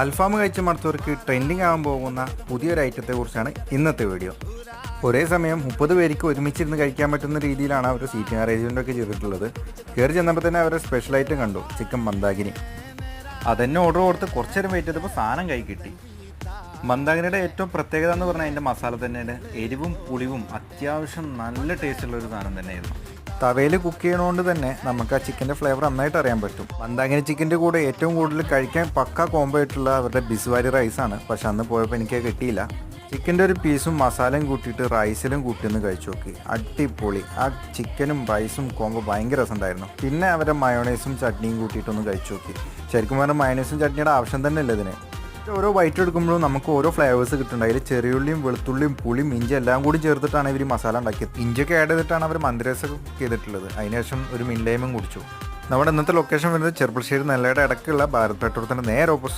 അൽഫാം കഴിച്ച് മടുത്തവർക്ക് ട്രെൻഡിങ് ആകാൻ പോകുന്ന പുതിയൊരു ഐറ്റത്തെക്കുറിച്ചാണ് ഇന്നത്തെ വീഡിയോ. ഒരേ സമയം 30 പേർക്ക് ഒരുമിച്ചിരുന്ന് കഴിക്കാൻ പറ്റുന്ന രീതിയിലാണ് അവർ സീറ്റിംഗ് അറേഞ്ച്മെൻ്റൊക്കെ ചെയ്തിട്ടുള്ളത്. കയറി ചെന്നപ്പോൾ തന്നെ അവരുടെ സ്പെഷ്യൽ ഐറ്റം കണ്ടു, ചിക്കൻ മന്ദാഗിനി. അതെന്നെ ഓർഡർ കൊടുത്ത് കുറച്ച് നേരം വെയിറ്റ് ചെയ്തപ്പോൾ സാധനം കൈ കിട്ടി. മന്ദാഗിനിയുടെ ഏറ്റവും പ്രത്യേകത എന്ന് പറഞ്ഞാൽ അതിൻ്റെ മസാല തന്നെയാണ്. എരിവും പുളിവും അത്യാവശ്യം നല്ല ടേസ്റ്റുള്ളൊരു സാധനം തന്നെയായിരുന്നു. തവയിൽ കുക്ക് ചെയ്യണതുകൊണ്ട് തന്നെ നമുക്ക് ആ ചിക്കൻ്റെ ഫ്ലേവർ നന്നായിട്ട് അറിയാൻ പറ്റും. മന്ദാഗിനി ചിക്കൻ്റെ കൂടെ ഏറ്റവും കൂടുതൽ കഴിക്കാൻ പക്ക കോംബോ ആയിട്ടുള്ള അവരുടെ ബിസ്വാരി റൈസാണ്. പക്ഷെ അന്ന് പോയപ്പോൾ എനിക്ക് കിട്ടിയില്ല. ചിക്കൻ്റെ ഒരു പീസും മസാലയും കൂട്ടിയിട്ട് റൈസിലും കൂട്ടിയൊന്ന് കഴിച്ചു നോക്കി, അടിപൊളി. ആ ചിക്കനും റൈസും കോംബോ ഭയങ്കര രസമുണ്ടായിരുന്നു. പിന്നെ അവരുടെ മയോണൈസും ചട്നിയും കൂട്ടിയിട്ടൊന്ന് കഴിച്ചു നോക്കി. ശരിക്കും പറഞ്ഞാൽ മയോണൈസും ചട്നിയുടെ ആവശ്യം തന്നെ ഇല്ല ഇതിന്. ഓരോ ബൈറ്റ് എടുക്കുമ്പോഴും നമുക്ക് ഓരോ ഫ്ലേവേഴ്സ് കിട്ടുന്നുണ്ട്. അതിൽ ചെറിയുള്ളിയും വെളുത്തുള്ളിയും പുളിയും ഇഞ്ചി എല്ലാം കൂടി ചേർത്തിട്ടാണ് ഇവർ മസാല ഉണ്ടാക്കിയത്. ഇഞ്ചിയൊക്കെ ആഡ് ചെയ്തിട്ടാണ് അവർ മന്ദിരസൊക്കെ കുക്ക് ചെയ്തിട്ടുള്ളത്. അതിനുശേഷം ഒരു മിൻലൈമും കുടിച്ചു. നമ്മുടെ ഇന്നത്തെ ലൊക്കേഷൻ വരുന്നത് ചെർപ്പുളശ്ശേരി നെല്ലയുടെ ഇടയ്ക്കുള്ള ഭാരത് പെട്രോളത്തിൻ്റെ നേരെ ഓപ്പോസിറ്റ്